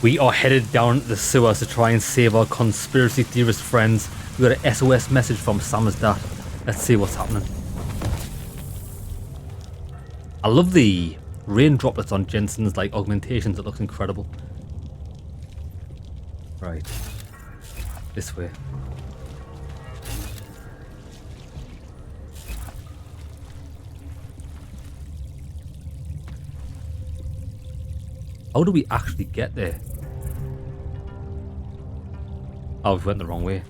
We are headed down the sewers to try and save our conspiracy theorist friends. We got an SOS message from Samizdat. Let's see what's happening. I love the rain droplets on Jensen's like augmentations. It looks incredible. Right. This way. How do we actually get there? Oh, we went the wrong way.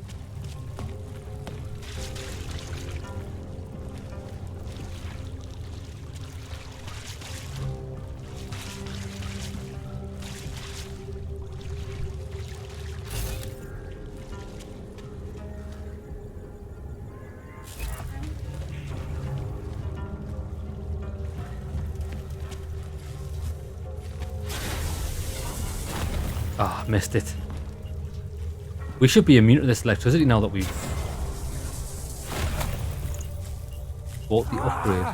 Ah, missed it. We should be immune to this electricity now that we've bought the upgrade.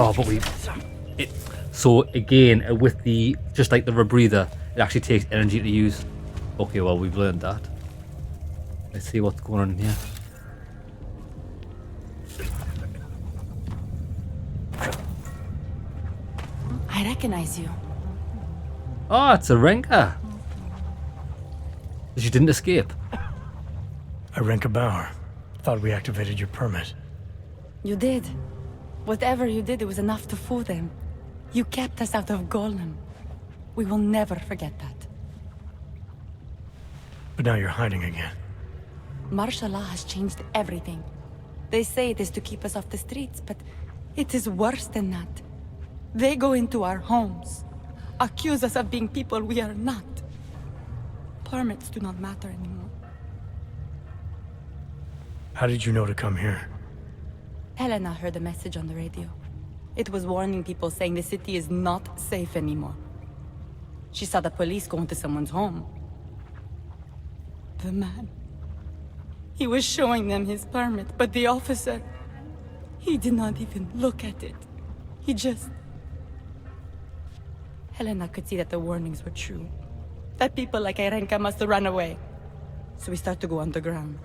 Oh, but so again, with the, just like the rebreather, it actually takes energy to use. Okay, well, we've learned that. Let's see what's going on in here. I recognize you. Oh, it's a Renka. She didn't escape. Renka Bauer. Thought we activated your permit. You did. Whatever you did, it was enough to fool them. You kept us out of Golem. We will never forget that. But now you're hiding again. Martial law has changed everything. They say it is to keep us off the streets, but it is worse than that. They go into our homes, accuse us of being people we are not. Permits do not matter anymore. How did you know to come here? Helena heard a message on the radio. It was warning people, saying the city is not safe anymore. She saw the police go into someone's home. The man. He was showing them his permit, but the officer... he did not even look at it. He just... Helena could see that the warnings were true. That people like Renka must run away. So we start to go underground.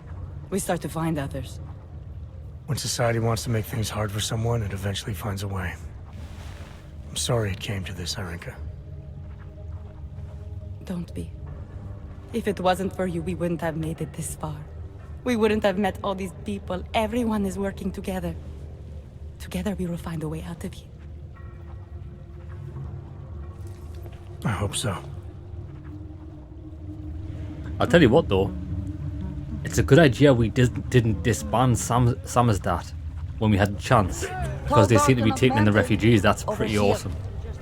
We start to find others. When society wants to make things hard for someone, it eventually finds a way. I'm sorry it came to this, Renka. Don't be. If it wasn't for you, we wouldn't have made it this far. We wouldn't have met all these people. Everyone is working together. Together we will find a way out of here. I hope so. I'll tell you what though, it's a good idea we didn't disband Samizdat when we had the chance, because they seem to be taking in the refugees. That's pretty awesome.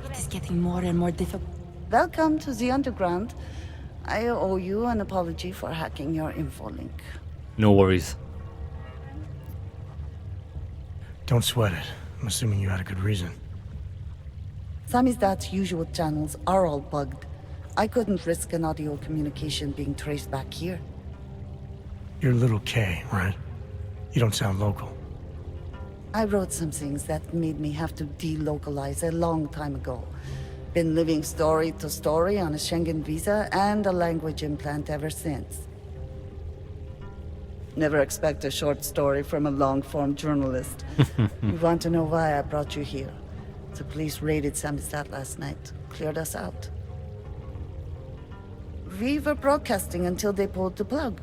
It is getting more and more difficult. Welcome to the underground. I owe you an apology for hacking your info link. No worries. Don't sweat it. I'm assuming you had a good reason. Samizdat's usual channels are all bugged. I couldn't risk an audio communication being traced back here. You're Little K, right? You don't sound local. I wrote some things that made me have to delocalize a long time ago. Been living story to story on a Schengen visa and a language implant ever since. Never expect a short story from a long-form journalist. You want to know why I brought you here? The police raided Samizdat last night, cleared us out. We were broadcasting until they pulled the plug.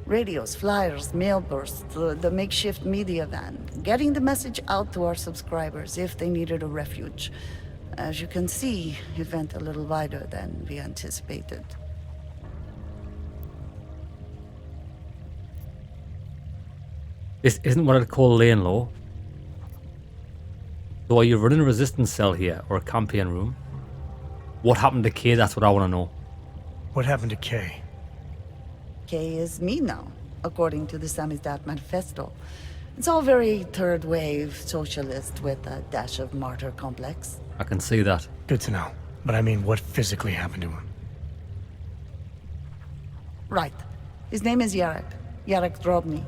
Radios, flyers, mail bursts, the makeshift media van. Getting the message out to our subscribers if they needed a refuge. As you can see, it went a little wider than we anticipated. This isn't what I'd call laying low. So are you running a resistance cell here, or a campaign room? What happened to K? That's what I want to know. What happened to Kay? K is me now, according to the Samizdat manifesto. It's all very third wave socialist with a dash of martyr complex. I can see that. Good to know. But I mean, what physically happened to him? Right. His name is Yarek. Yarek Drobny.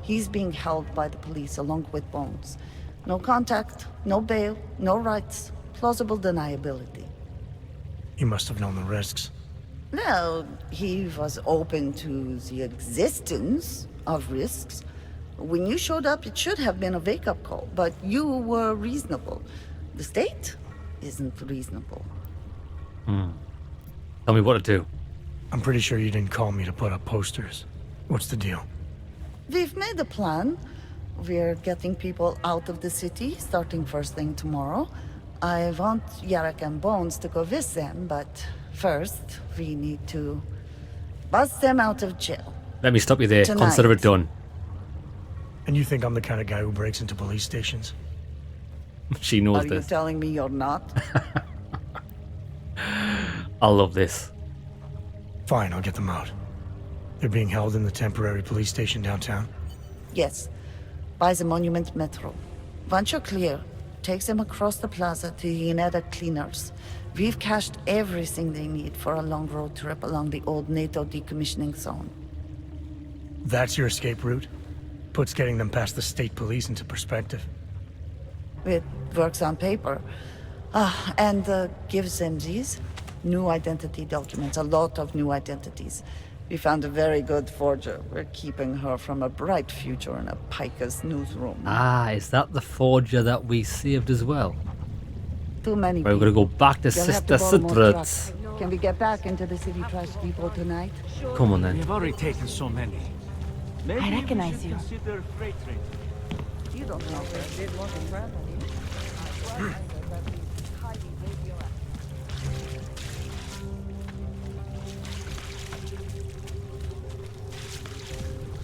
He's being held by the police along with Bones. No contact, no bail, no rights. Plausible deniability. You must have known the risks. Well, he was open to the existence of risks. When you showed up, it should have been a wake-up call, but you were reasonable. The state isn't reasonable. Tell me what to do. I'm pretty sure you didn't call me to put up posters. What's the deal? We've made a plan. We're getting people out of the city, starting first thing tomorrow. I want Yarek and Bones to go with them, but first, we need to bust them out of jail. Let me stop you there. Tonight. Consider it done. And you think I'm the kind of guy who breaks into police stations? She knows Are you this. telling me you're not? I love this. Fine, I'll get them out. They're being held in the temporary police station downtown? Yes, by the Monument Metro. Once you're clear, take them across the plaza to the United Cleaners. We've cached everything they need for a long road trip along the old NATO decommissioning zone. That's your escape route? Puts getting them past the state police into perspective. It works on paper. And gives them these new identity documents, a lot of new identities. We found a very good forger. We're keeping her from a bright future in a Pika's newsroom. Ah, is that the forger that we saved as well? Too many Right, we're people. gonna go back to You'll have Sister to borrow more Citrus. trucks. Can we get back into the city trash depot tonight? Come on then. We've already taken so many. Maybe I recognize we you. should consider freight train. You don't know if I did want to travel.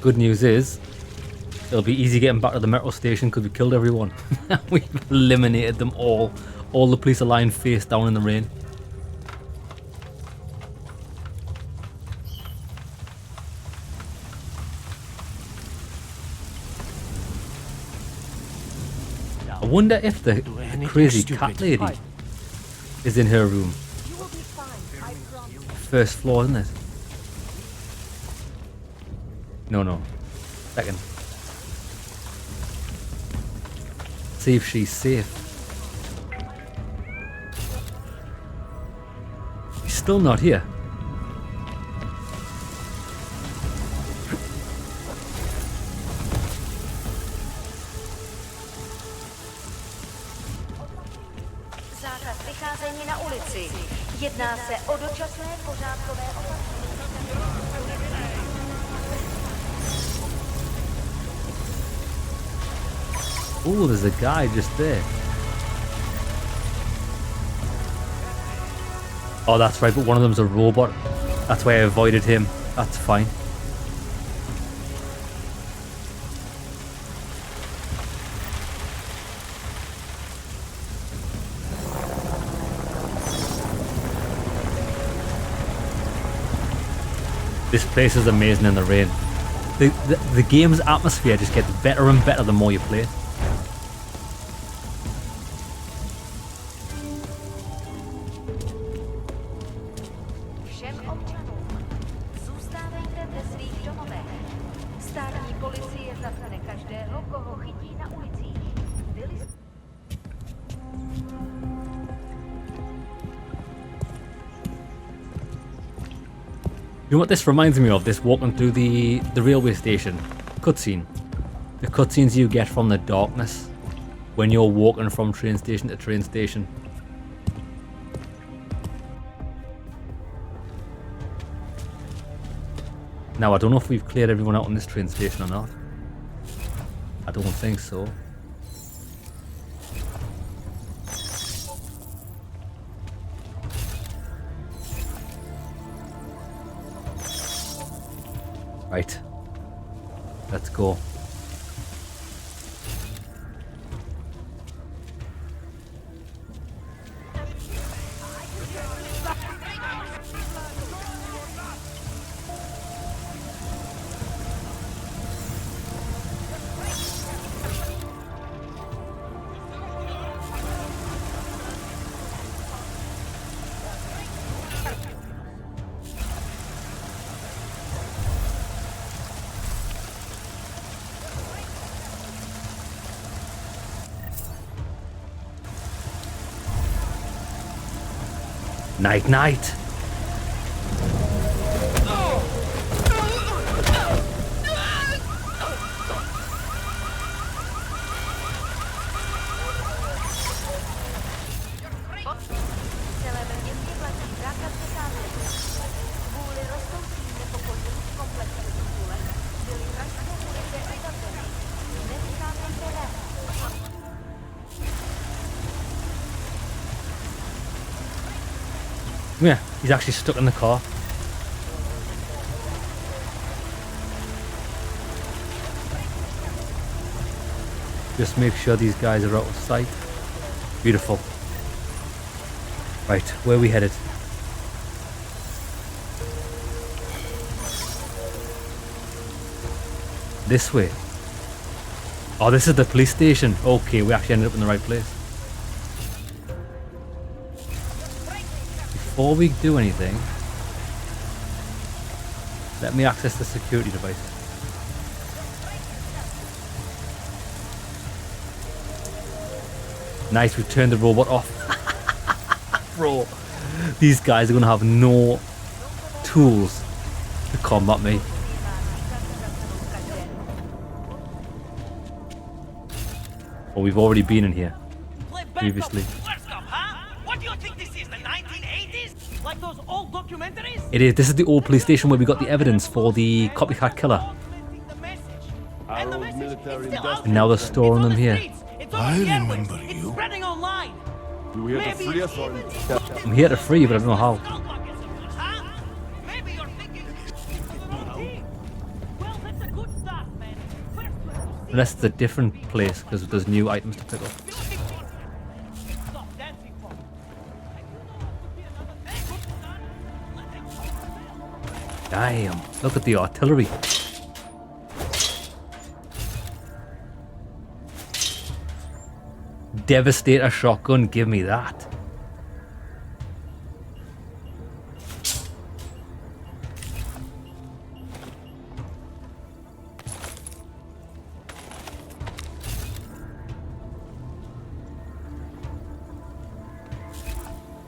Good news is, it'll be easy getting back to the metro station because we killed everyone. We've eliminated them all. All the police are lying face down in the rain. I wonder if the anything crazy cat stupid. lady is in her room. First floor, isn't it? No. Second. See if she's safe. She's still not here. Zákaz vycházení na ulici. Jedná se o dočasné pořádkové opatření. Oh, there's a guy just there. Oh, that's right, but one of them's a robot. That's why I avoided him. That's fine. This place is amazing in the rain. The game's atmosphere just gets better and better the more you play it. Všem občanům, zůstávejte ve svých domovech. Státní policie zatkne každého, koho chytí na ulicích. You know what this reminds me of? This walking through the railway station cutscene. The cutscenes you get from the darkness when you're walking from train station to train station. Now I don't know if we've cleared everyone out on this train station or not. I don't think so. Right. Let's go. Night, night. Yeah, he's actually stuck in the car. Just make sure these guys are out of sight. Beautiful. Right, where are we headed? This way. Oh, this is the police station. Okay, we actually ended up in the right place. Before we do anything, let me access the security device. Nice, we've turned the robot off. Bro, these guys are going to have no tools to combat me. Oh, we've already been in here previously. What do you think this is, the 1980s? Like those old documentaries? It is. This is the old police station where we got the evidence for the copycat killer. And now they're storing them here. I remember It's you. spreading online. Do we have to free us or? I'm here to free you, but I don't know how. Huh? Maybe you're thinking the wrong thing. Well, that's a good start, man. First, Unless it's a different place because there's new items to pick up. stop dancing for. Damn, look at the artillery. Devastator shotgun, give me that.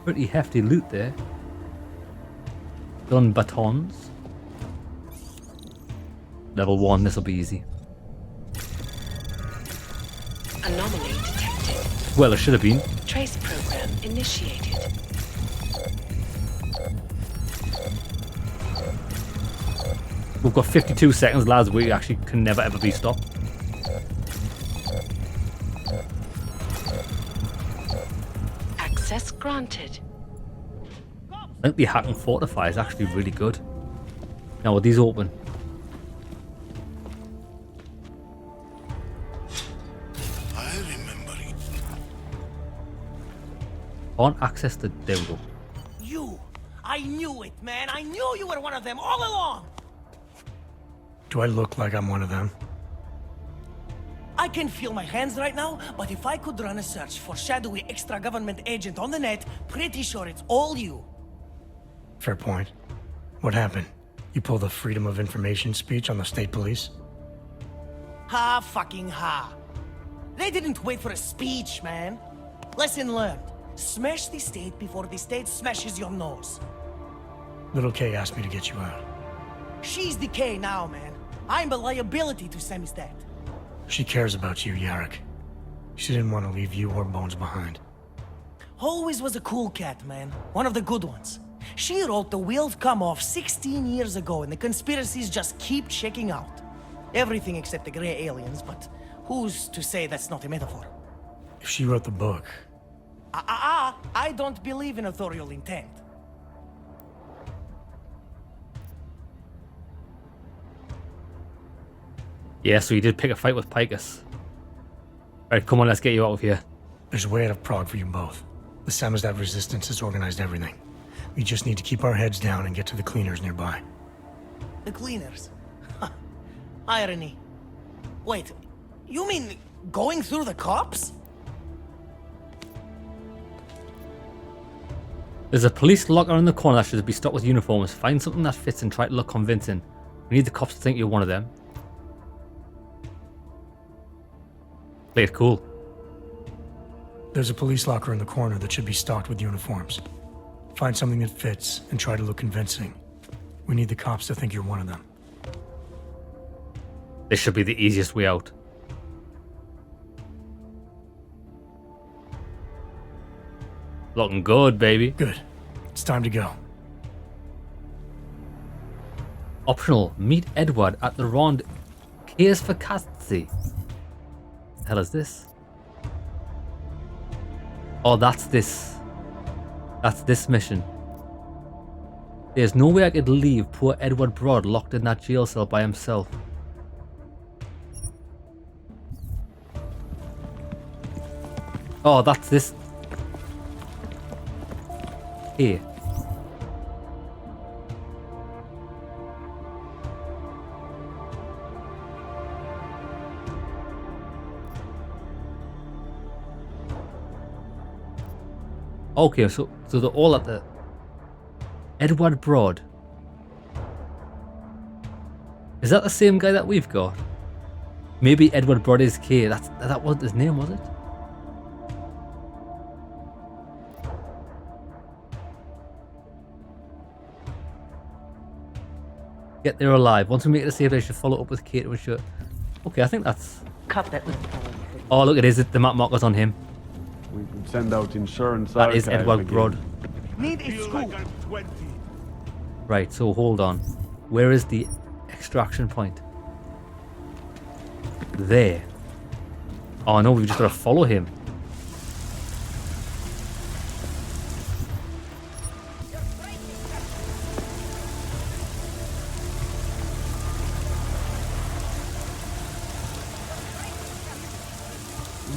Pretty hefty loot there. Gun batons. Level 1, this will be easy. Anomaly detected. Well, it should have been. Trace program initiated. We've got 52 seconds, lads. We actually can never ever be stopped. Access granted. I think the hack and fortify is actually really good. Now, are these open? I remember you. Can't access the dildo. You! I knew it, man. I knew you were one of them all along. Do I look like I'm one of them? I can feel my hands right now, but if I could run a search for shadowy extra-government agent on the net, pretty sure it's all you. Fair point. What happened? You pulled a Freedom of Information speech on the state police? Ha fucking ha. They didn't wait for a speech, man. Lesson learned. Smash the state before the state smashes your nose. Little K asked me to get you out. She's the K now, man. I'm a liability to Samizdat. She cares about you, Yarrick. She didn't want to leave you or Bones behind. Always was a cool cat, man. One of the good ones. She wrote The Wheels Come Off 16 years ago, and the conspiracies just keep checking out. Everything except the gray aliens, but who's to say that's not a metaphor? If she wrote the book, I don't believe in authorial intent. Yeah, so you did pick a fight with Picus. Alright, come on, let's get you out of here. there's a way out of Prague for you both. The Samizdat resistance has organized everything. We just need to keep our heads down and get to the cleaners nearby. The cleaners. Irony. Wait, you mean going through the cops? There's a police locker in the corner that should be stocked with uniforms. Find something that fits and try to look convincing. We need the cops to think you're one of them. Play it cool. There's a police locker in the corner that should be stocked with uniforms. Find something that fits and try to look convincing. We need the cops to think you're one of them. This should be the easiest way out. Looking good, baby. Good. It's time to go. Optional. Meet Edward at the Rond. Here's for Kazdy. The hell is this? Oh, that's this. That's this mission. There's no way I could leave poor Edward Broad locked in that jail cell by himself. Oh, that's this. Here. Okay, so they're all at the Edward Broad. Is that the same guy that we've got? Maybe Edward Broad is K. That wasn't his name, was it? Get there alive. Once we make it a safe, I should follow up with Kate to ensure. Okay, I think that's. Cut that little. Oh, look, it is the map markers on him. We could send out insurance. That is archive Edward again. Broad. Need a scoop. Right, so hold on. Where is the extraction point? There. Oh no, we've just got to follow him.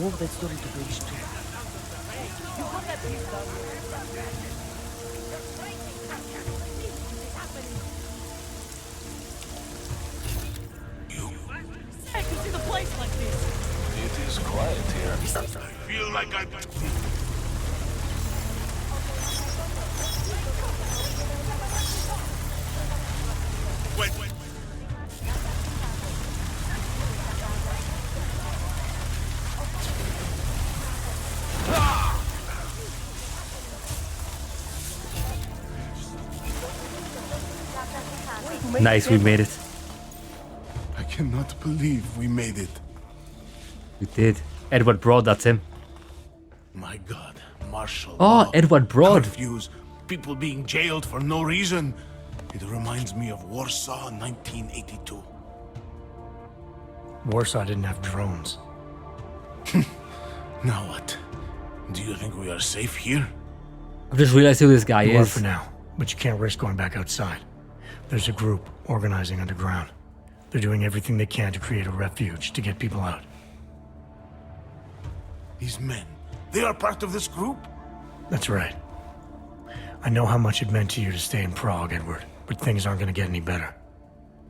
Move that story to page 2. Hey, you see the place like this? It is quiet here. I feel like I'm... Wait. Nice, we made it. I cannot believe we made it. We did. Edward Broad, that's him. My God, martial Oh, law, Edward Broad. curfews, people being jailed for no reason. It reminds me of Warsaw 1982. Warsaw didn't have drones. Now what? Do you think we are safe here? I've just realized who this guy You are is. for now, but you can't risk going back outside. There's a group organizing underground. They're doing everything they can to create a refuge to get people out. These men, they are part of this group? That's right. I know how much it meant to you to stay in Prague, Edward, but things aren't going to get any better.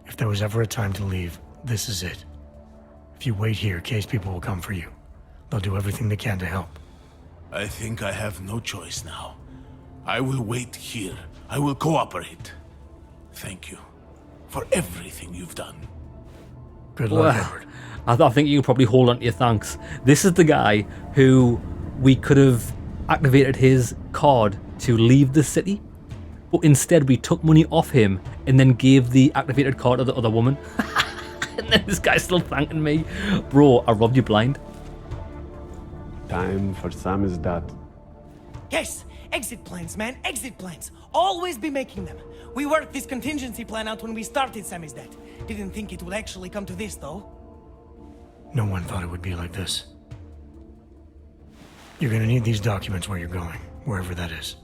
If there was ever a time to leave, this is it. If you wait here, K's people will come for you. They'll do everything they can to help. I think I have no choice now. I will wait here. I will cooperate. Thank you for everything you've done. Good luck, Well, Edward. I think you can probably hold on to your thanks. This is the guy who we could have activated his card to leave the city, but instead we took money off him and then gave the activated card to the other woman. And then this guy's still thanking me. Bro, I robbed you blind. Time for samizdat. Yes, exit plans, man, exit plans. Always be making them. We worked this contingency plan out when we started Samizdat. Didn't think it would actually come to this, though. No one thought it would be like this. You're gonna need these documents where you're going, wherever that is.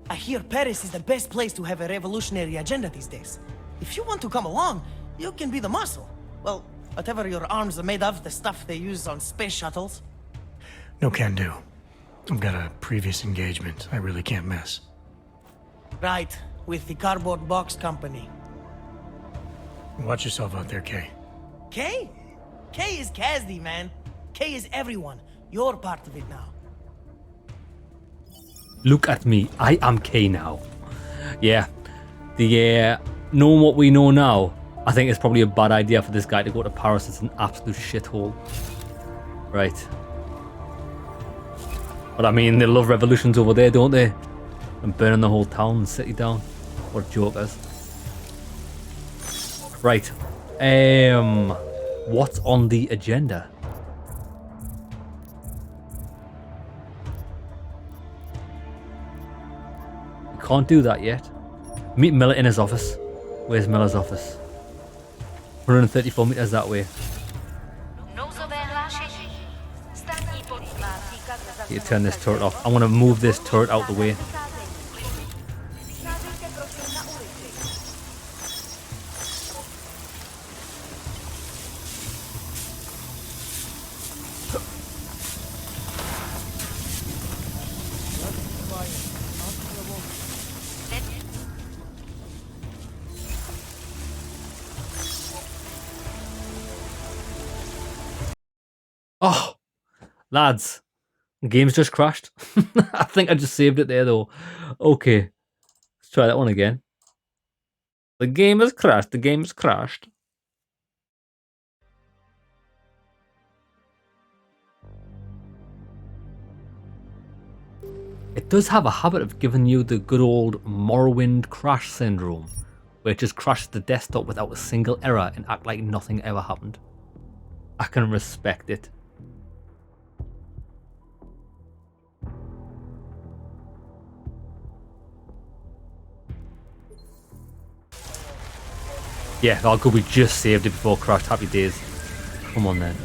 I hear Paris is the best place to have a revolutionary agenda these days. If you want to come along, you can be the muscle. Well, whatever your arms are made of, the stuff they use on space shuttles. No can do. I've got a previous engagement I really can't miss. Right, with the cardboard box company. Watch yourself out there, Kay. Kay? Kay is Kazdy, man. Kay is everyone. You're part of it now. Look at me. I am K now. Yeah. Knowing what we know now, I think it's probably a bad idea for this guy to go to Paris. It's an absolute shithole. Right. But I mean, they love revolutions over there, don't they? And burning the whole town and city down. What jokers. Right. What's on the agenda? We can't do that yet. Meet Miller in his office. Where's Miller's office? 134 meters that way. You turn this turret off. I'm gonna move this turret out the way. Oh, lads, the game's just crashed. I think I just saved it there though. Okay, let's try that one again. The game has crashed. The game has crashed. It does have a habit of giving you the good old Morrowind crash syndrome, where it just crashes the desktop without a single error and act like nothing ever happened. I can respect it. Yeah, oh good, we just saved it before it crashed. Happy days. Come on then.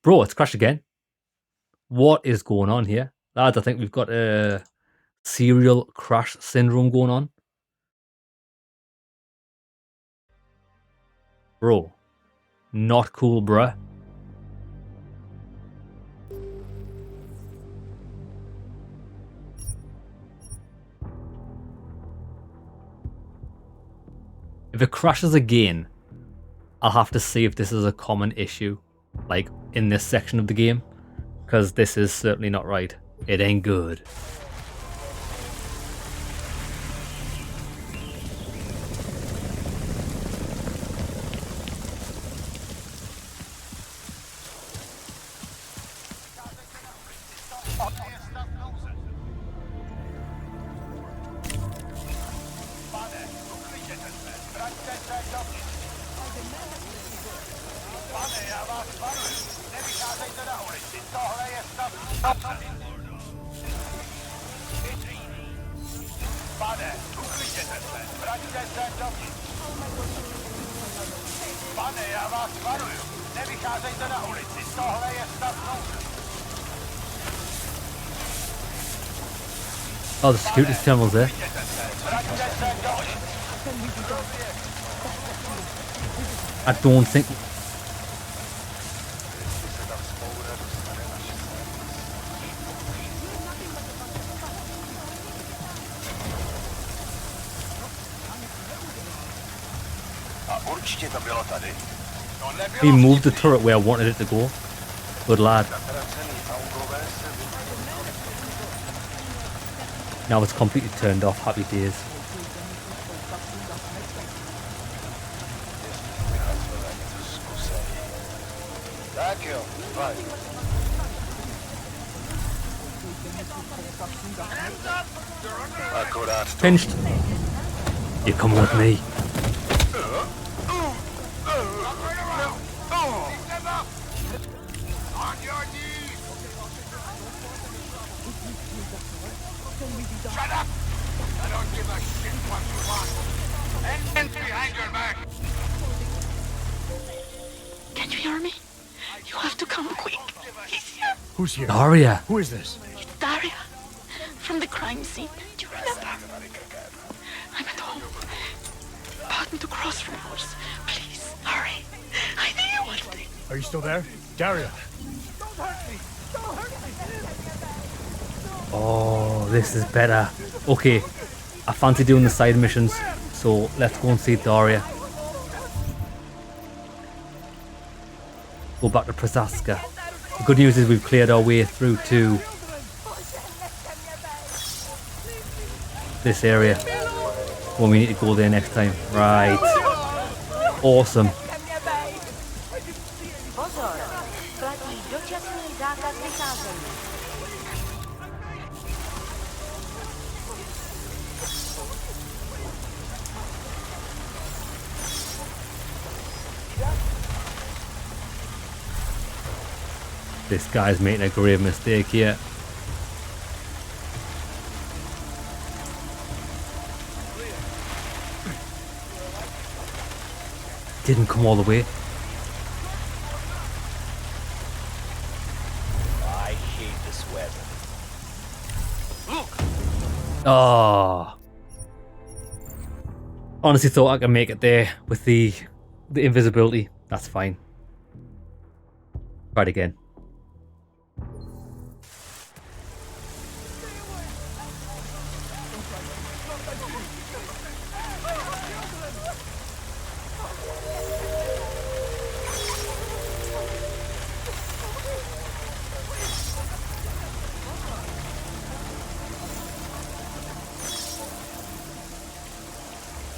Oh, it's crashed again. What is going on here? Lads, I think we've got a serial crash syndrome going on. Bro, not cool, bruh. If it crashes again, I'll have to see if this is a common issue, like in this section of the game, because this is certainly not right. It ain't good. Oh, the security terminal's there. I don't think... He moved the turret where I wanted it to go. Good lad. Now it's completely turned off. Happy days. Pinched. You come with me. Shut up! I don't give a shit what you want. Hands behind your back! Can you hear me? You have to come quick. He's here. Who's here? Daria. Who is this? It's Daria. From the crime scene. Do you remember? I'm at home. About me to cross from yours. Please, hurry. I need you one thing. Are you still there? Daria. Don't hurt me! Don't hurt me! Oh, this is better. Okay, I fancy doing the side missions, so let's go and see Daria. Go back to Prasaska. The good news is we've cleared our way through to this area. Well, we need to go there next time. Right. Awesome. This guy's making a grave mistake here. Didn't come all the way. I hate this weather. Oh. Honestly thought I could make it there with the invisibility. That's fine. Try it again.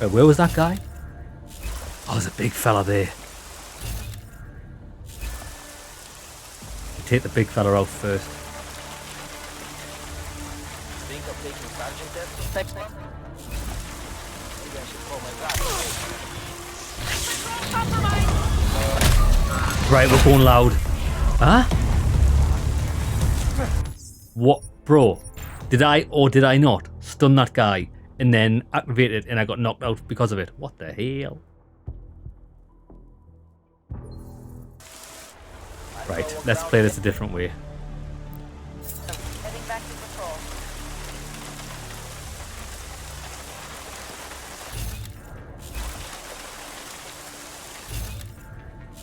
Wait, where was that guy? Oh, there's a big fella there. Take the big fella out first. Think of taking Sergeant test next month? Maybe I should call my brother. Right, we're going loud. Huh? What? Bro, did I or did I not stun that guy and then activate it and I got knocked out because of it? What the hell? Right, let's play this a different way. Heading back to patrol.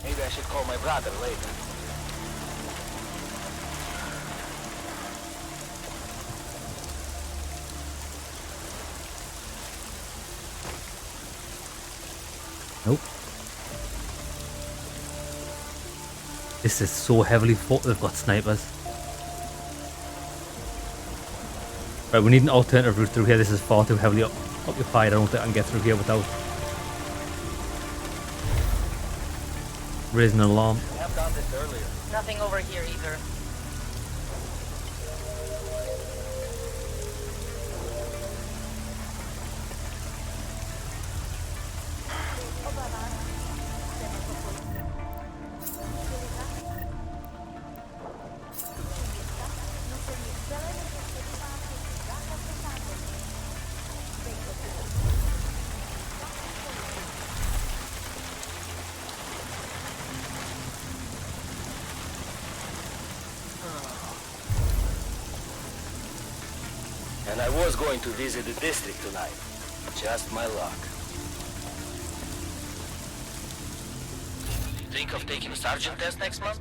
Maybe I should call my brother later. Nope. This is so heavily fought. They've got snipers. Right, we need an alternative route through here. This is far too heavily occupied. I don't think I can get through here without raising an alarm. I have done this earlier. Nothing over here either. And I was going to visit the district tonight. Just my luck. Think of taking a sergeant test next month?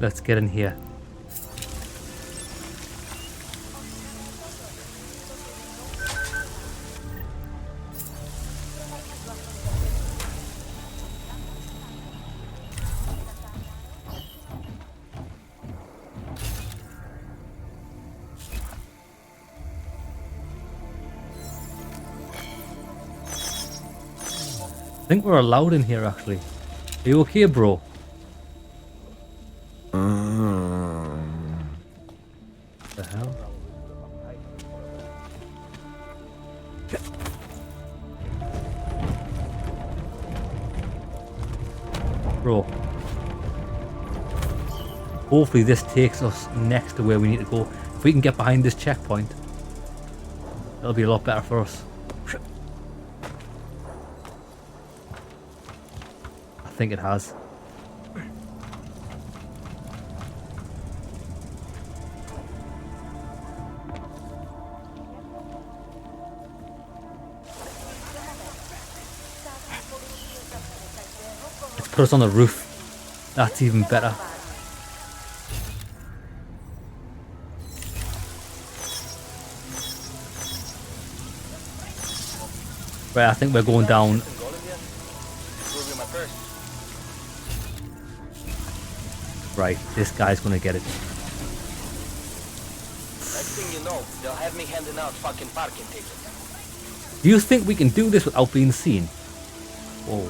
Let's get in here. I think we're allowed in here actually. Are you okay, bro? The hell? Bro. Hopefully this takes us next to where we need to go. If we can get behind this checkpoint, that'll be a lot better for us. I think it has. Let's put us on the roof. That's even better. Right, I think we're going down. Right, this guy's gonna get it. Next thing you know, they'll have me handing out fucking parking tickets. Do you think we can do this without being seen? Whoa.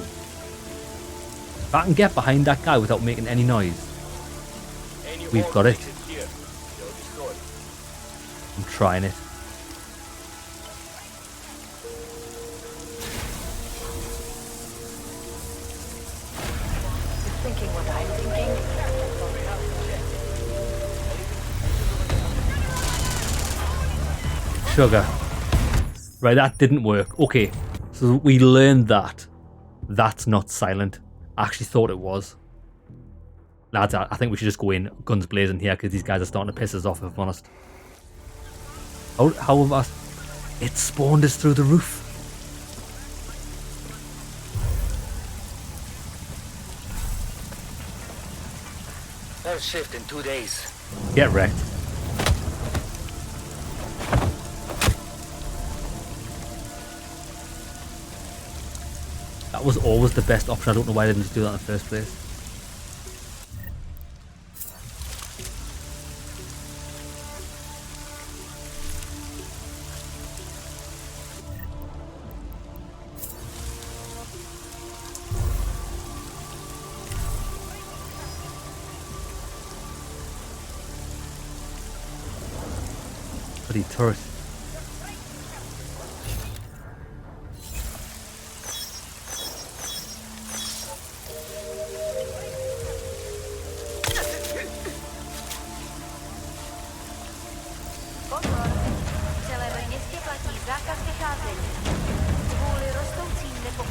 If I can get behind that guy without making any noise, we've got it. I'm trying it. thinking. Sugar. Right, that didn't work. Okay, so we learned that. That's not silent. I actually thought it was. Lads, I think we should just go in guns blazing here because these guys are starting to piss us off, if I'm honest. How have I... It spawned us through the roof. First shift in 2 days. Get wrecked. That was always the best option. I don't know why I didn't just do that in the first place. Bloody turret.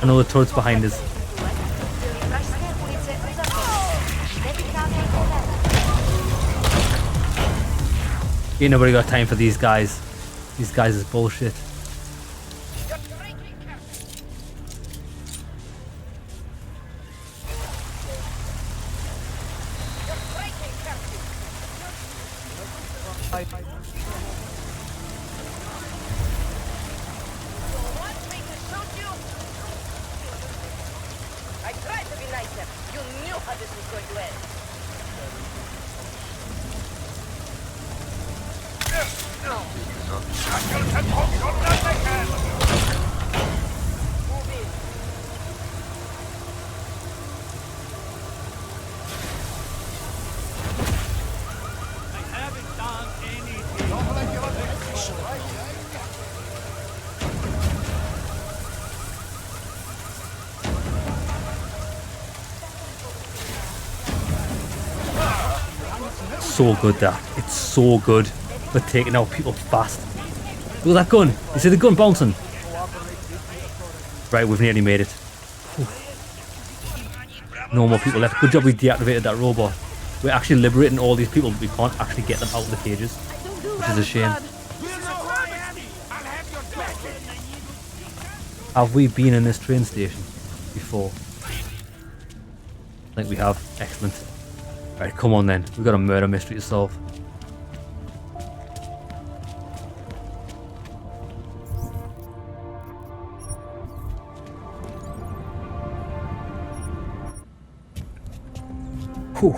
I know the turret's behind us. Ain't nobody got time for these guys. These guys is bullshit. So good, that. It's so good for taking out people fast. Look at that gun. You see the gun bouncing? Right, we've nearly made it. Whew. No more people left. Good job we deactivated that robot. We're actually liberating all these people, but we can't actually get them out of the cages, which is a shame. Have we been in this train station before? I think we have. Excellent. Right, come on then. We've got a murder mystery to solve. Whew.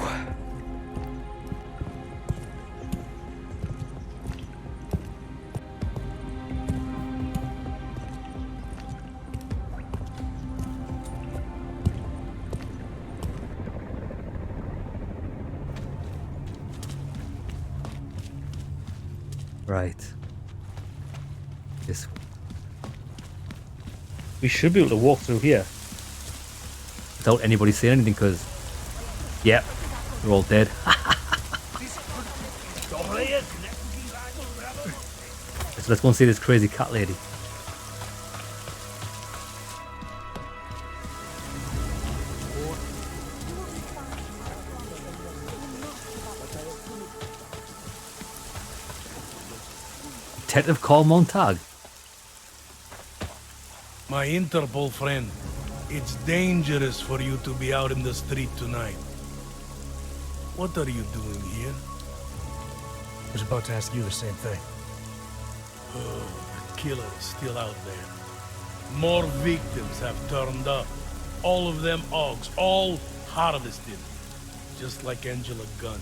Right. This way. We should be able to walk through here without anybody saying anything, because, yep, they're all dead. So let's go and see this crazy cat lady. Detective Carl Montag. My Interpol friend, it's dangerous for you to be out in the street tonight. What are you doing here? I was about to ask you the same thing. Oh, the killer is still out there. More victims have turned up. All of them Augs, all harvested. Just like Angela Gunn.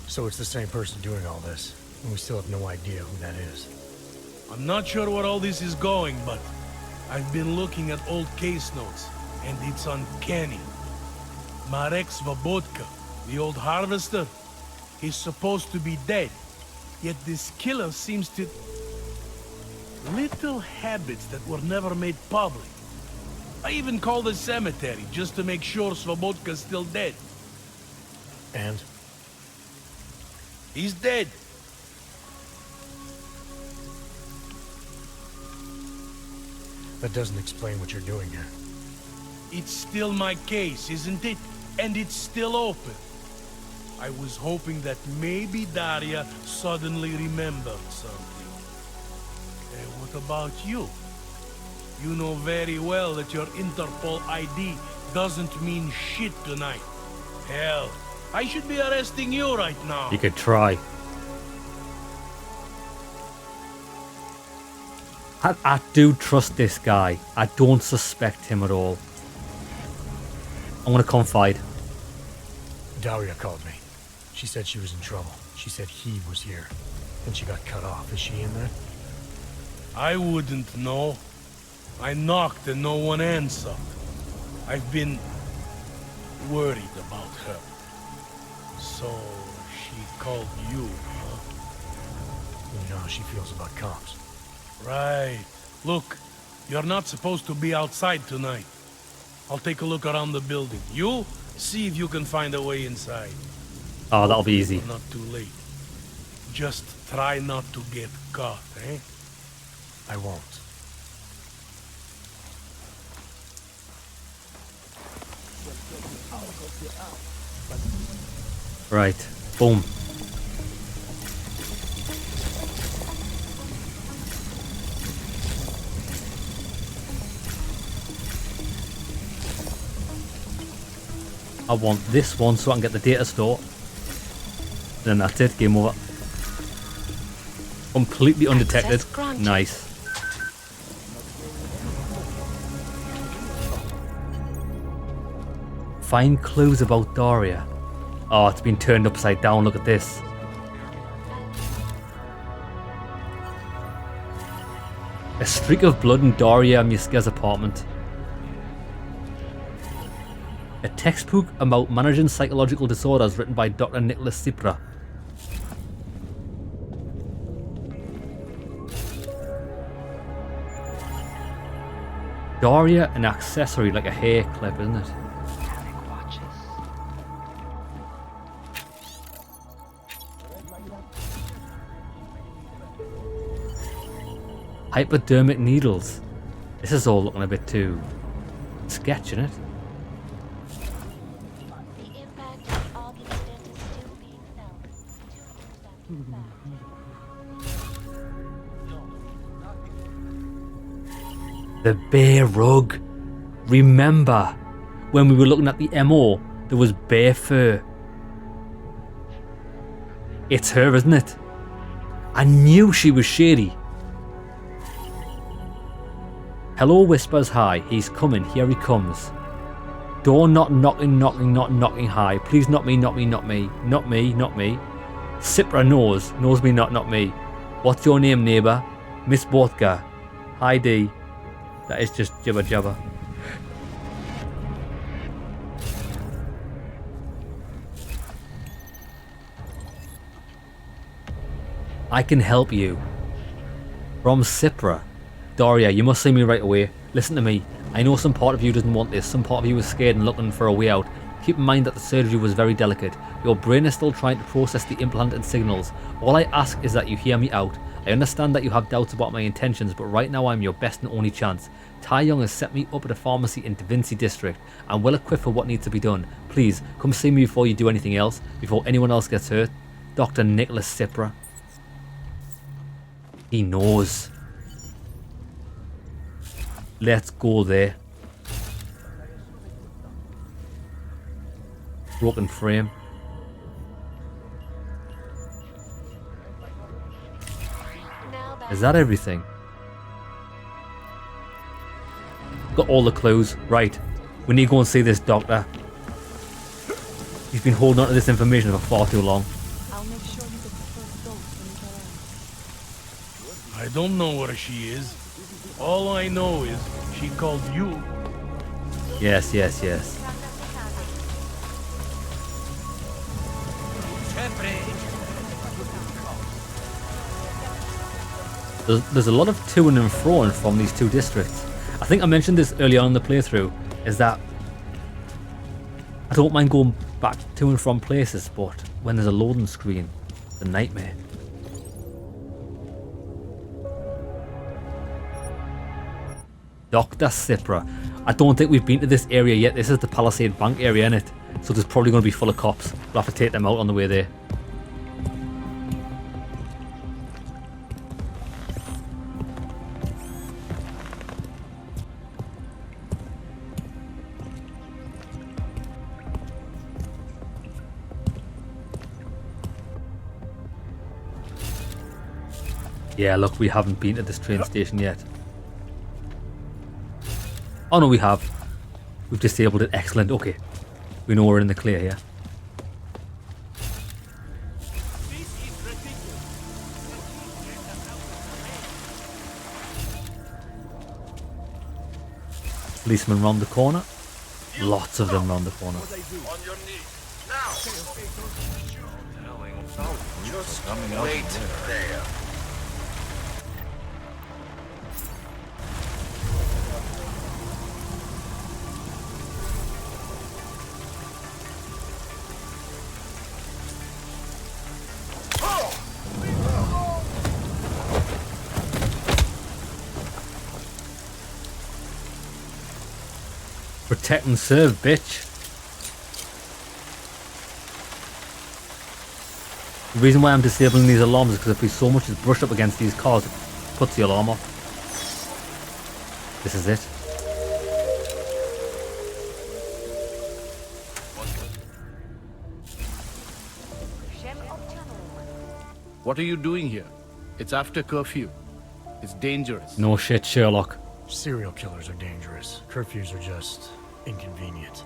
So it's the same person doing all this, and we still have no idea who that is. I'm not sure where all this is going, but I've been looking at old case notes, and it's uncanny. Marek Svobotka, the old harvester, he's supposed to be dead. Yet this killer seems to... Little habits that were never made public. I even called the cemetery just to make sure Svobodka's still dead. And? He's dead. That doesn't explain what you're doing here. It's still my case, isn't it? And it's still open. I was hoping that maybe Daria suddenly remembered something. And what about you? You know very well that your Interpol ID doesn't mean shit tonight. Hell, I should be arresting you right now. You could try. I do trust this guy. I don't suspect him at all. I'm gonna confide. Daria called me. She said she was in trouble. She said he was here. And she got cut off. Is she in there? I wouldn't know. I knocked and no one answered. I've been worried about her. So she called you, huh? You know how she feels about cops. Right. Look, you're not supposed to be outside tonight. I'll take a look around the building. You see if you can find a way inside. Oh, that'll be easy. Not too late. Just try not to get caught, eh? I won't. Right. Boom. I want this one so I can get the data store. Then that's it. Game over. Completely undetected. Nice. Find clues about Daria. Oh, it's been turned upside down. Look at this. A streak of blood in Daria Miska's apartment. A textbook about managing psychological disorders written by Dr. Nicholas Cipra. Daria, an accessory like a hair clip, isn't it? Hypodermic needles. This is all looking a bit too sketch, isn't it? The bear rug. Remember when we were looking at the MO, there was bear fur. It's her, isn't it? I knew she was shady. Hello whispers hi, he's coming, here he comes. Door not knocking, not knocking hi. Please not me, not me, not me. Not me, not me. Cipra knows me not me. What's your name, neighbour? Miss Botka. Hi D. That is just jibber jabber. I can help you. From Cipra. Daria, you must see me right away. Listen to me. I know some part of you doesn't want this. Some part of you is scared and looking for a way out. Keep in mind that the surgery was very delicate. Your brain is still trying to process the implanted signals. All I ask is that you hear me out. I understand that you have doubts about my intentions, but right now I'm your best and only chance. Tai Young has set me up at a pharmacy in Da Vinci District. I'm well equipped for what needs to be done. Please, come see me before you do anything else, before anyone else gets hurt. Dr. Nicholas Cipra. He knows. Let's go there. Broken frame. Is that everything? Got all the clues. Right. We need to go and see this doctor. He's been holding on to this information for far too long. I'll make sure you get the first dose when you get out. I don't know where she is. All I know is she called you. Yes, yes, yes. There's a lot of to and fro from these two districts. I think I mentioned this early on in the playthrough, is that I don't mind going back to and from places, but when there's a loading screen, it's a nightmare. Dr. Cipra. I don't think we've been to this area yet. This is the Palisade Bank area, innit? So there's probably going to be full of cops. We'll have to take them out on the way there. Yeah, look, we haven't been to this train station yet. Oh no, we have. We've disabled it. Excellent. Okay. We know we're in the clear here. Policemen round the corner. Lots of them round the corner. On your knees. Now. Just wait there. Protect and serve, bitch. The reason why I'm disabling these alarms is because if we so much as brush up against these cars, it puts the alarm off. This is it. What are you doing here? It's after curfew. It's dangerous. No shit, Sherlock. Serial killers are dangerous. Curfews are just inconvenient.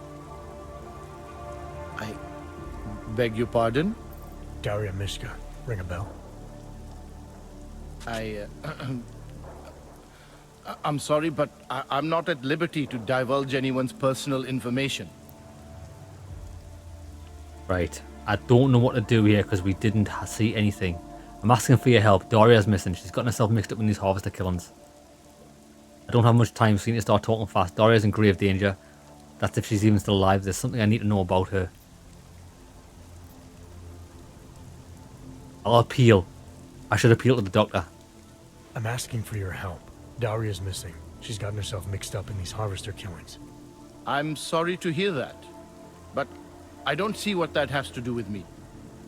I beg your pardon? Daria Mishka. Ring a bell? I'm sorry, but I'm not at liberty to divulge anyone's personal information. Right. I don't know what to do here because we didn't see anything. I'm asking for your help. Daria's missing. She's gotten herself mixed up in these harvester killings. I don't have much time, so you need to start talking fast. Daria's in grave danger. That's if she's even still alive. There's something I need to know about her. I'll appeal. I should appeal to the doctor. I'm asking for your help. Daria's missing. She's gotten herself mixed up in these harvester killings. I'm sorry to hear that, but I don't see what that has to do with me.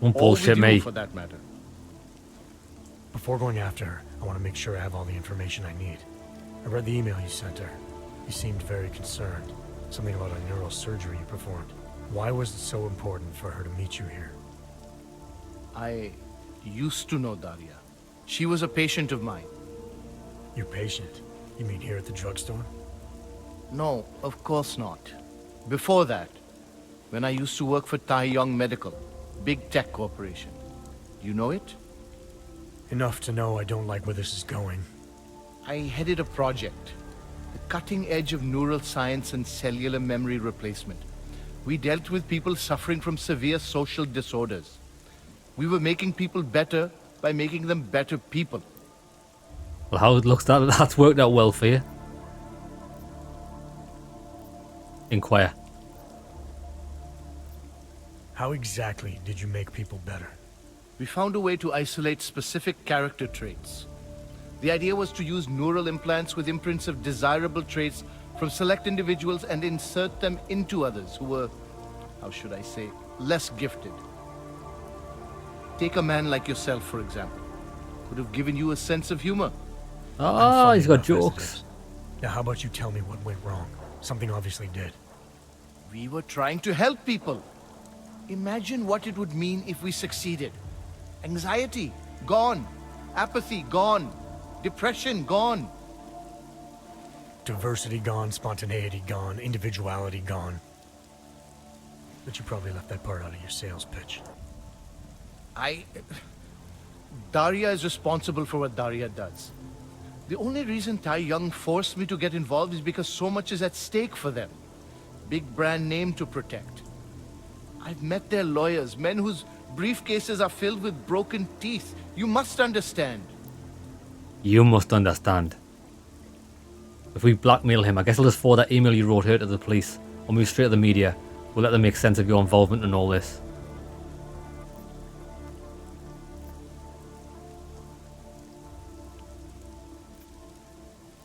Don't bullshit me. For that matter. Before going after her, I want to make sure I have all the information I need. I read the email you sent her. You seemed very concerned. Something about a neurosurgery you performed. Why was it so important for her to meet you here? I used to know Daria. She was a patient of mine. Your patient? You mean here at the drugstore? No, of course not. Before that, when I used to work for Tai Yong Medical, big tech corporation. You know it? Enough to know I don't like where this is going. I headed a project, the cutting edge of neural science and cellular memory replacement. We dealt with people suffering from severe social disorders. We were making people better by making them better people. Well, how it looks, that's worked out well for you. Inquire. How exactly did you make people better? We found a way to isolate specific character traits. The idea was to use neural implants with imprints of desirable traits from select individuals and insert them into others who were, how should I say, less gifted. Take a man like yourself, for example. Could have given you a sense of humor. Oh, he's got jokes. Now how about you tell me what went wrong? Something obviously did. We were trying to help people. Imagine what it would mean if we succeeded. Anxiety, gone. Apathy, gone. Depression, gone. Diversity gone, spontaneity gone, individuality gone. But you probably left that part out of your sales pitch. Daria is responsible for what Daria does. The only reason Tai Yong forced me to get involved is because so much is at stake for them. Big brand name to protect. I've met their lawyers, men whose briefcases are filled with broken teeth. You must understand. You must understand. If we blackmail him, I guess I'll just forward that email you wrote her to the police. Or move straight to the media. We'll let them make sense of your involvement in all this.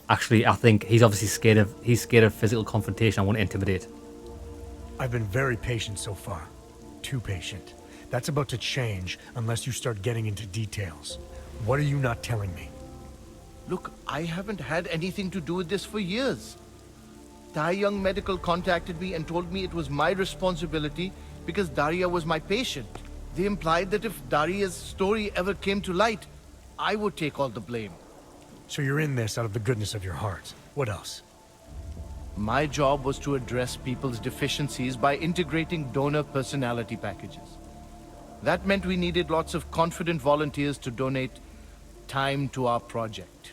Actually, I think he's obviously scared of physical confrontation. I want to intimidate. I've been very patient so far. Too patient. That's about to change unless you start getting into details. What are you not telling me? Look, I haven't had anything to do with this for years. Thai Young Medical contacted me and told me it was my responsibility because Daria was my patient. They implied that if Daria's story ever came to light, I would take all the blame. So you're in this out of the goodness of your heart. What else? My job was to address people's deficiencies by integrating donor personality packages. That meant we needed lots of confident volunteers to donate time to our project.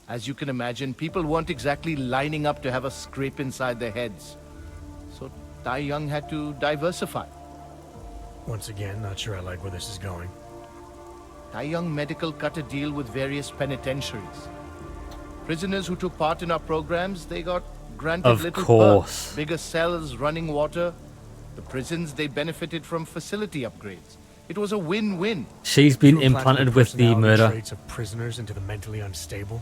As you can imagine, people weren't exactly lining up to have a scrape inside their heads. So Tai Young had to diversify. Once again, not sure I like where this is going. Tai Young Medical cut a deal with various penitentiaries. Prisoners who took part in our programs, they got granted Of little course. perks, bigger cells, running water. The prisons, they benefited from facility upgrades. It was a win-win. She's been You implanted implanted with the personality murder. traits of prisoners into the mentally unstable.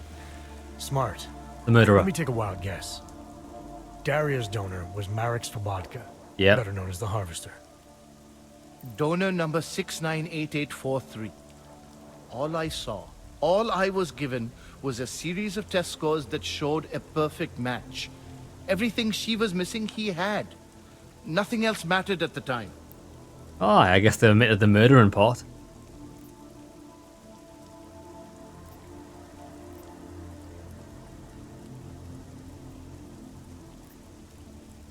Smart. The murderer. Let me take a wild guess. Daria's donor was Marek Svobodka, Yep. better known as the Harvester. Donor number 698843. All I saw, all I was given was a series of test scores that showed a perfect match. Everything she was missing, he had. Nothing else mattered at the time. Oh, I guess they omitted the murdering part.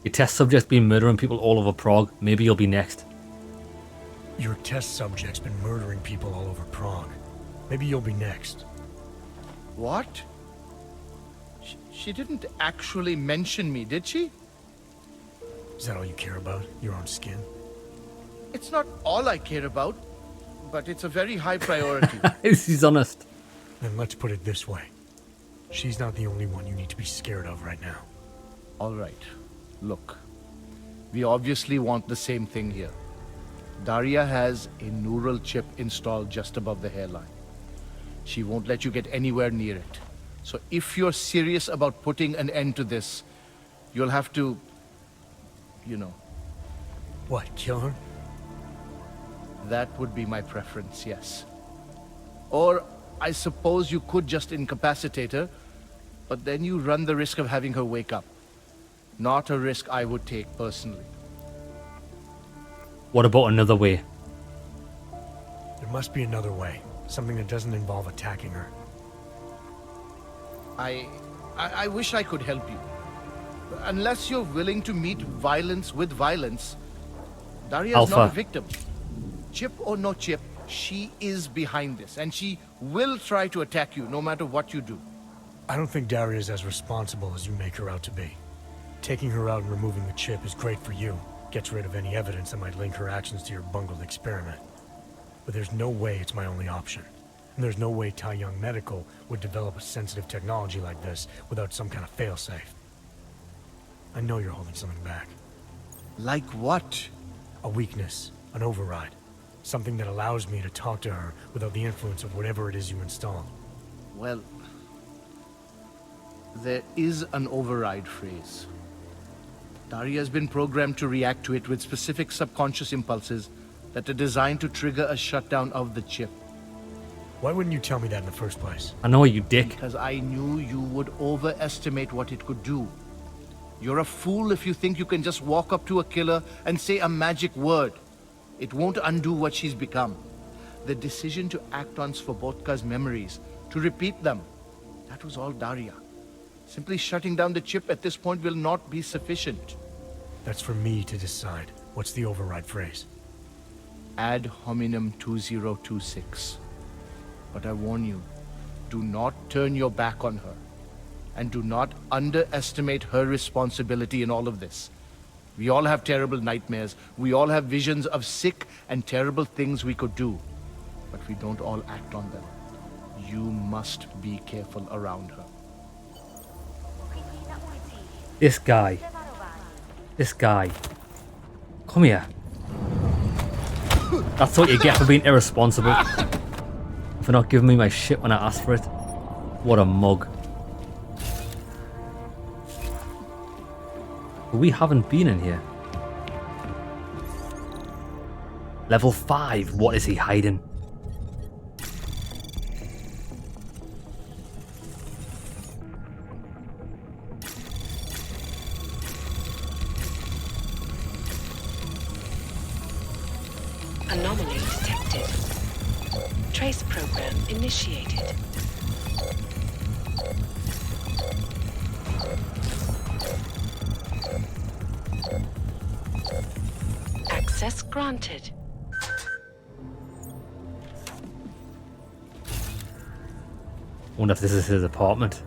Your test subject's been murdering people all over Prague. Maybe you'll be next. Your test subject's been murdering people all over Prague. Maybe you'll be next. What? She didn't actually mention me, did she? Is that all you care about? Your own skin? It's not all I care about, but it's a very high priority. He's honest. Then let's put it this way. She's not the only one you need to be scared of right now. All right. Look, we obviously want the same thing here. Daria has a neural chip installed just above the hairline. She won't let you get anywhere near it. So if you're serious about putting an end to this, you'll have to, you know. What, kill her? That would be my preference, yes. Or I suppose you could just incapacitate her, but then you run the risk of having her wake up. Not a risk I would take personally. What about another way? There must be another way. Something that doesn't involve attacking her. I wish I could help you. Unless you're willing to meet violence with violence, Daria's Alpha. not a victim. Chip or no chip, she is behind this, and she will try to attack you no matter what you do. I don't think Daria's as responsible as you make her out to be. Taking her out and removing the chip is great for you. Gets rid of any evidence that might link her actions to your bungled experiment. But there's no way it's my only option. And there's no way Tai Young Medical would develop a sensitive technology like this without some kind of failsafe. I know you're holding something back. Like what? A weakness, an override. Something that allows me to talk to her without the influence of whatever it is you installed. Well, there is an override phrase. Daria's been programmed to react to it with specific subconscious impulses that are designed to trigger a shutdown of the chip. Why wouldn't you tell me that in the first place? I know you dick. Because I knew you would overestimate what it could do. You're a fool if you think you can just walk up to a killer and say a magic word. It won't undo what she's become. The decision to act on Svobodka's memories, to repeat them, that was all Daria. Simply shutting down the chip at this point will not be sufficient. That's for me to decide. What's the override phrase? Ad hominem 2026. But I warn you, do not turn your back on her. And do not underestimate her responsibility in all of this. We all have terrible nightmares. We all have visions of sick and terrible things we could do. But we don't all act on them. You must be careful around her. This guy. This guy. Come here. That's what you get for being irresponsible. For not giving me my shit when I asked for it. What a mug. We haven't been in here. Level 5. What is he hiding? Anomaly detected. Trace program initiated. Access granted. Wonder if this is his apartment.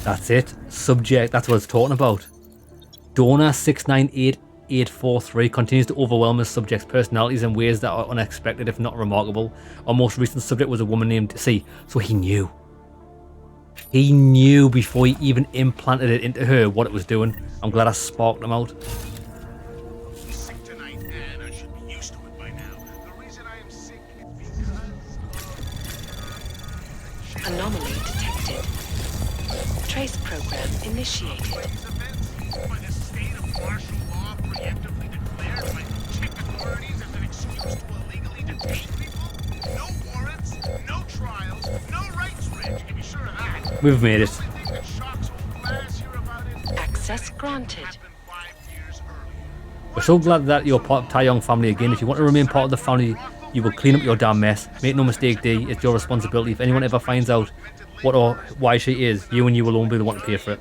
That's it. Subject, that's what it's talking about. Donor 698843 continues to overwhelm his subject's personalities in ways that are unexpected, if not remarkable. Our most recent subject was a woman named C. So he knew. He knew before he even implanted it into her what it was doing. I'm glad I sparked him out. Anomaly detected. Trace program initiated. By the state of martial law preemptively declared by Czech authorities as an excuse to illegally detain people? No warrants, no trials, no rights ridge. You can be sure of that. We've made it. The only thing that shocks old glass here about it. Access granted. We're so glad that you're part of Tai Young family again. If you want to remain part of the family, you will clean up your damn mess. Make no mistake, D, it's your responsibility. If anyone ever finds out what or why she is, you and you will only be the one to pay for it.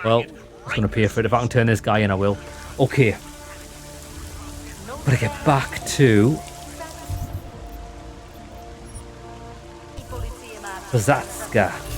Well, I'm going to pay for it. If I can turn this guy in, I will. Okay. Gotta get back to Bazatska.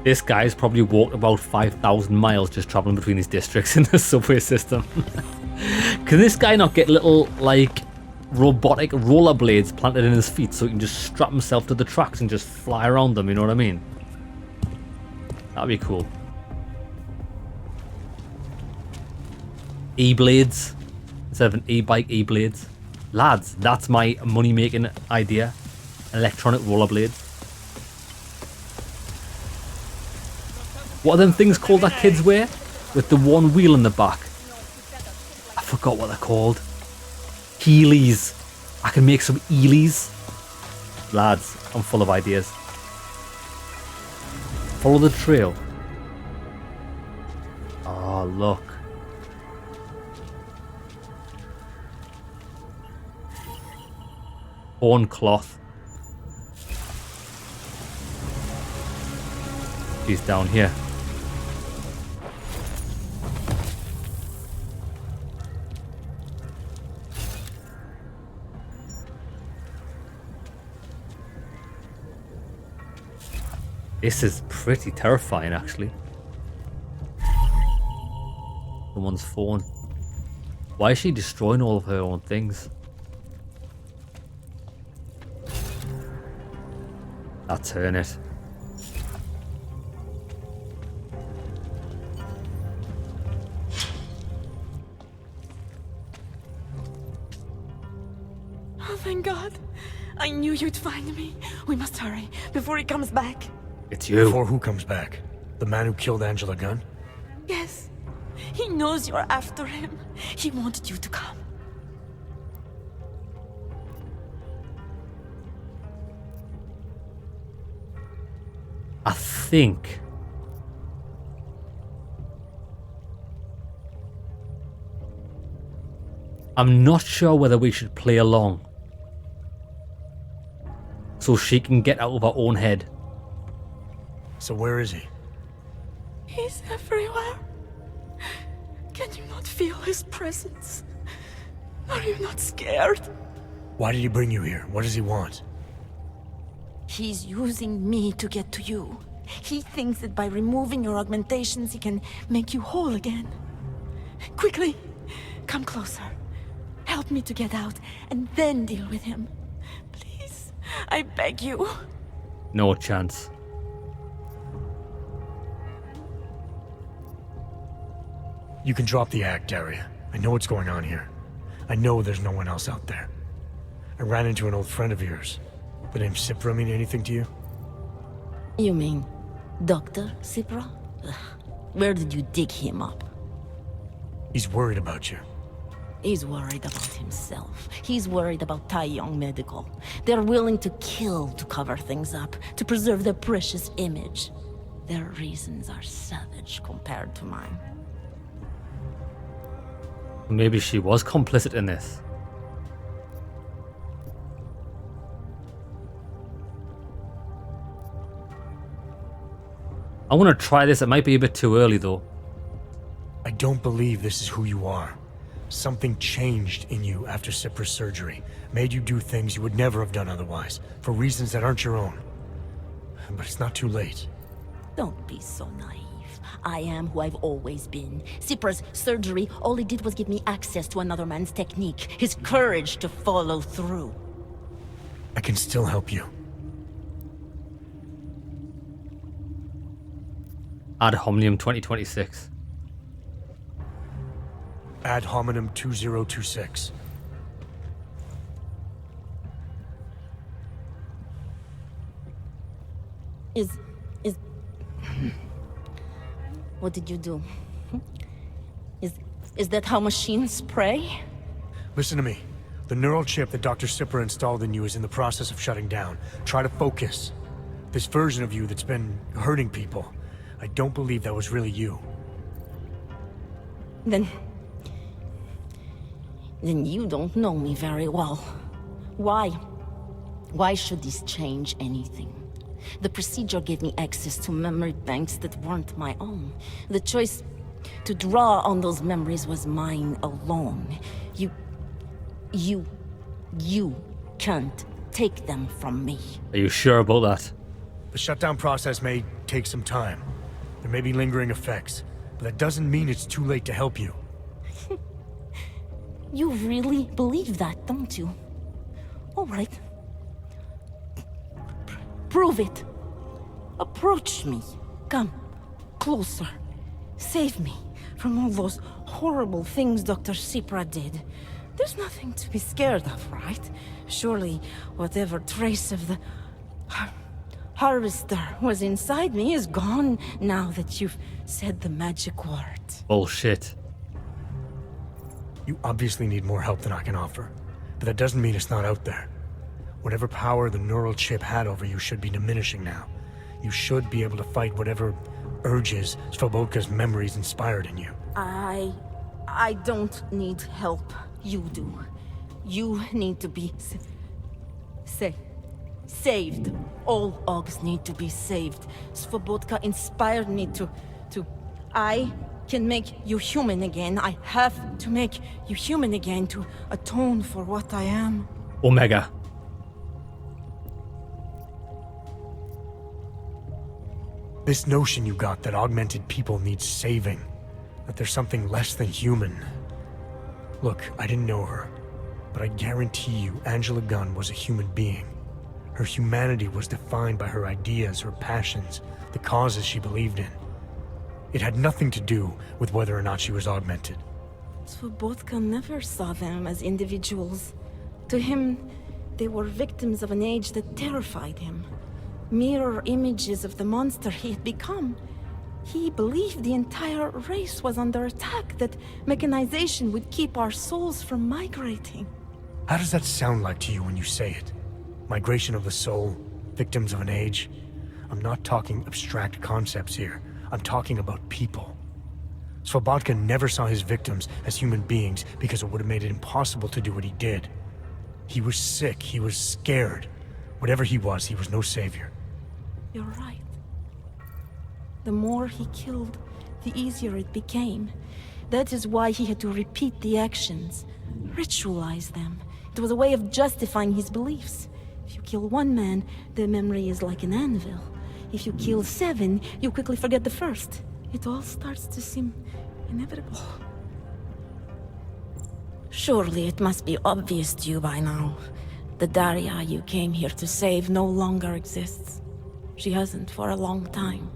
This guy's probably walked about 5,000 miles just traveling between these districts in the subway system. Can this guy not get little, like, robotic rollerblades planted in his feet so he can just strap himself to the tracks and just fly around them, you know what I mean? That'd be cool. E-blades instead of an e-bike, e-blades. Lads, that's my money-making idea. Electronic rollerblades. What are them things called that kids wear? With the one wheel in the back. I forgot what they're called. Heelys. I can make some Eelies. Lads, I'm full of ideas. Follow the trail. Oh, look. Horn cloth. He's down here. This is pretty terrifying, actually. Someone's phone. Why is she destroying all of her own things? That's her, innit? Oh, thank God. I knew you'd find me. We must hurry before he comes back. It's you. Before who comes back? The man who killed Angela Gunn? Yes. He knows you're after him. He wanted you to come. I think I'm not sure whether we should play along so she can get out of her own head. So where is he? He's everywhere. Can you not feel his presence? Are you not scared? Why did he bring you here? What does he want? He's using me to get to you. He thinks that by removing your augmentations, he can make you whole again. Quickly, come closer. Help me to get out, and then deal with him. Please, I beg you. No chance. You can drop the act, Daria. I know what's going on here. I know there's no one else out there. I ran into an old friend of yours. The name Cipra mean anything to you? You mean Dr. Cipra? Where did you dig him up? He's worried about you. He's worried about himself. He's worried about Tai Yong Medical. They're willing to kill to cover things up, to preserve their precious image. Their reasons are savage compared to mine. Maybe she was complicit in this. I want to try this. It might be a bit too early though. I don't believe this is who you are. Something changed in you after Cipra's surgery. Made you do things you would never have done otherwise, for reasons that aren't your own. But it's not too late. Don't be so naive. I am who I've always been. Cipra's surgery, all it did was give me access to another man's technique, his courage to follow through. I can still help you. Ad hominem 2026. Ad hominem 2026. Is... What did you do? Is that how machines pray? Listen to me. The neural chip that Dr. Cipra installed in you is in the process of shutting down. Try to focus. This version of you that's been hurting people, I don't believe that was really you. Then you don't know me very well. Why? Why should this change anything? The procedure gave me access to memory banks that weren't my own. The choice to draw on those memories was mine alone. You can't take them from me. Are you sure about that? The shutdown process may take some time. There may be lingering effects, but that doesn't mean it's too late to help you. You really believe that, don't you? All right. Prove it. Approach me. Come. Closer. Save me from all those horrible things Dr. Cipra did. There's nothing to be scared of, right? Surely, whatever trace of the harvester was inside me is gone now that you've said the magic word. Bullshit. You obviously need more help than I can offer, but that doesn't mean it's not out there. Whatever power the neural chip had over you should be diminishing now. You should be able to fight whatever urges Svobodka's memories inspired in you. I don't need help. You do. You need to be saved. All Augs need to be saved. Svobodka inspired me to... I can make you human again. I have to make you human again to atone for what I am. Omega. This notion you got that augmented people need saving, that there's something less than human. Look, I didn't know her, but I guarantee you Angela Gunn was a human being. Her humanity was defined by her ideas, her passions, the causes she believed in. It had nothing to do with whether or not she was augmented. Svobodka never saw them as individuals. To him, they were victims of an age that terrified him. Mirror images of the monster he had become. He believed the entire race was under attack, that mechanization would keep our souls from migrating. How does that sound like to you when you say it? Migration of the soul, victims of an age? I'm not talking abstract concepts here. I'm talking about people. Svobotka never saw his victims as human beings because it would have made it impossible to do what he did. He was sick, he was scared. Whatever he was no savior. You're right. The more he killed, the easier it became. That is why he had to repeat the actions, ritualize them. It was a way of justifying his beliefs. If you kill one man, the memory is like an anvil. If you kill 7, you quickly forget the first. It all starts to seem inevitable. Surely it must be obvious to you by now. The Daria you came here to save no longer exists. She hasn't for a long time.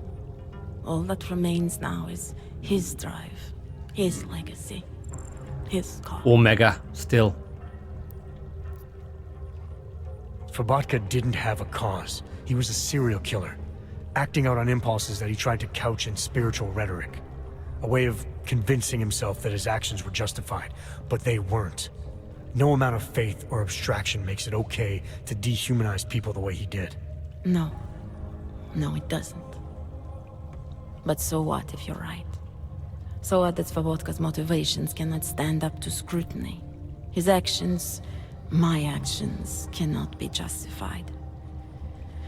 All that remains now is his drive, his legacy, his cause. Omega, still. Svobotka didn't have a cause. He was a serial killer, acting out on impulses that he tried to couch in spiritual rhetoric. A way of convincing himself that his actions were justified, but they weren't. No amount of faith or abstraction makes it okay to dehumanize people the way he did. No. No, it doesn't. But so what if you're right? So what that Svobodka's motivations cannot stand up to scrutiny? His actions, my actions, cannot be justified.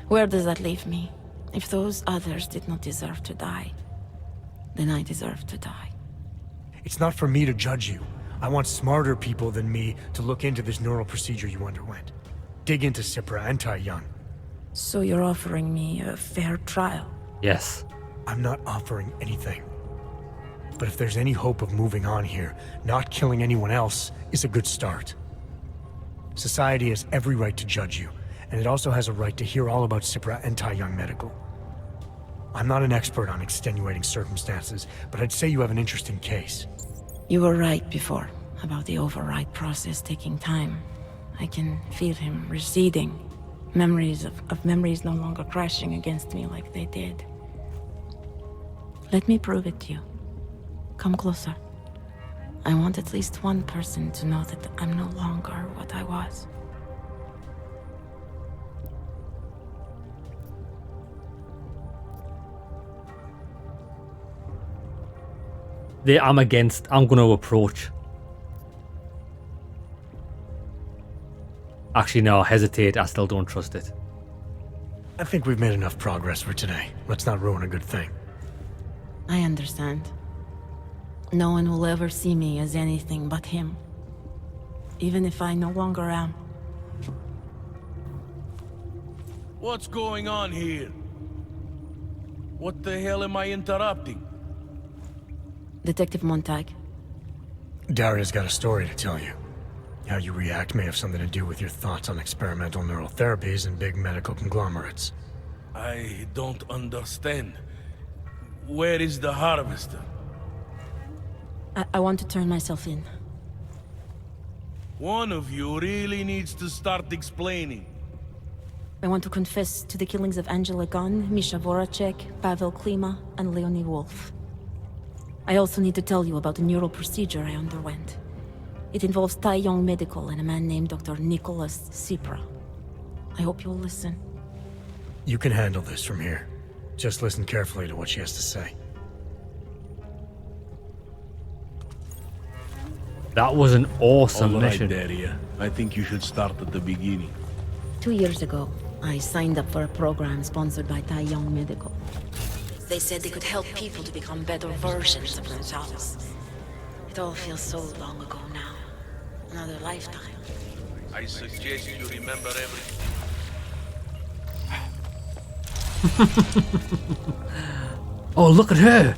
Where does that leave me? If those others did not deserve to die, then I deserve to die. It's not for me to judge you. I want smarter people than me to look into this neural procedure you underwent. Dig into Cipra and Tai Young. So you're offering me a fair trial? Yes. I'm not offering anything. But if there's any hope of moving on here, not killing anyone else is a good start. Society has every right to judge you, and it also has a right to hear all about Cipra and Tai Young Medical. I'm not an expert on extenuating circumstances, but I'd say you have an interesting case. You were right before, about the override process taking time. I can feel him receding. Memories of memories no longer crashing against me like they did. Let me prove it to you. Come closer. I want at least one person to know that I'm no longer what I was. I'm going to approach. Actually, no, hesitate. I still don't trust it. I think we've made enough progress for today. Let's not ruin a good thing. I understand. No one will ever see me as anything but him. Even if I no longer am. What's going on here? What the hell am I interrupting? Detective Montag. Daria's got a story to tell you. How you react may have something to do with your thoughts on experimental neural therapies and big medical conglomerates. I don't understand. Where is the harvester? I want to turn myself in. One of you really needs to start explaining. I want to confess to the killings of Angela Gunn, Misha Voracek, Pavel Klima, and Leonie Wolf. I also need to tell you about the neural procedure I underwent. It involves Tai Young Medical and a man named Dr. Nicholas Cipra. I hope you'll listen. You can handle this from here. Just listen carefully to what she has to say. That was an awesome mission. Daria. I think you should start at the beginning. 2 years ago, I signed up for a program sponsored by Tai Young Medical. They said they could help people to become better versions of themselves. It all feels so long ago now. Another lifetime. I suggest you remember everything. Oh, look at her!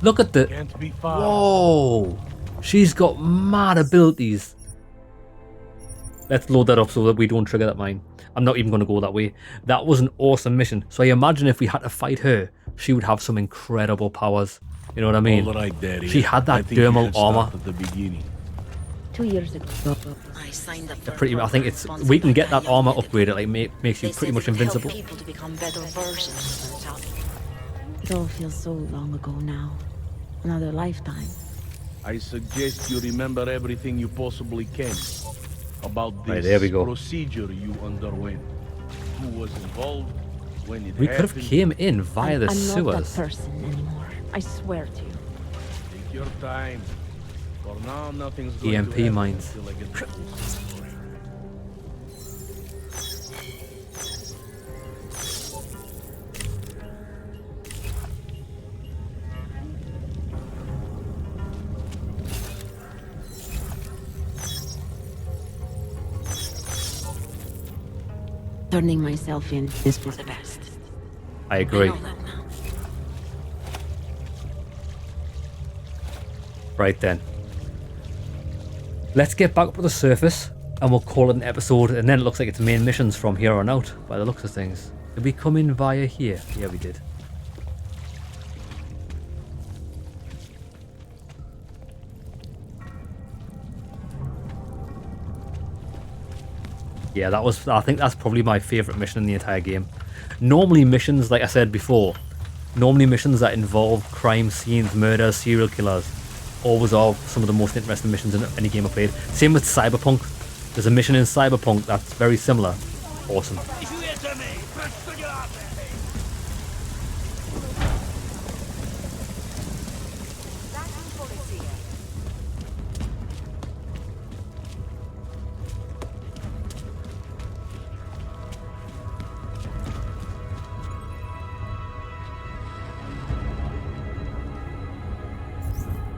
Look at the... Can't be far. Whoa! She's got mad abilities. Let's load that up so that we don't trigger that mine. I'm not even going to go that way. That was an awesome mission. So I imagine if we had to fight her, she would have some incredible powers. You know what I mean? All right, Daddy. She had that dermal armor. At the beginning. 2 years ago, I signed up for I think it's we can get that armor upgraded. Like makes you pretty much invincible. People to become better versions of themselves. It all feels so long ago now. Another lifetime. I suggest you remember everything you possibly can about this Right, there we go. procedure you underwent. Who was involved? When it We could have happened? came in via the I'm sewers. not that person anymore. I swear to you. They Take your time. For now, nothing's going EMP to happen mines. until I get the full story. Turning myself in is for the best. I agree. I know that now. Right then. Let's get back up to the surface and we'll call it an episode, and then it looks like it's main missions from here on out by the looks of things. Did we come in via here? Yeah, we did. Yeah, I think that's probably my favourite mission in the entire game. Normally missions, like I said before, missions that involve crime scenes, murders, serial killers, always are some of the most interesting missions in any game I've played. Same with Cyberpunk. There's a mission in Cyberpunk that's very similar. Awesome.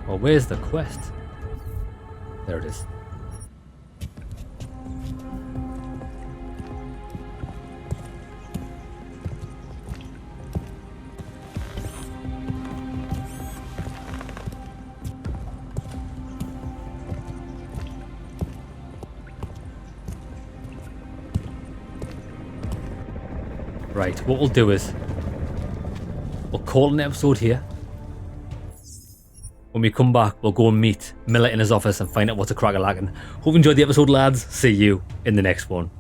Well, where's the quest? There it is. Right, what we'll do is we'll call an episode here. When we come back, we'll go and meet Miller in his office and find out what's a crack-a-lackin'. Hope you enjoyed the episode, lads. See you in the next one.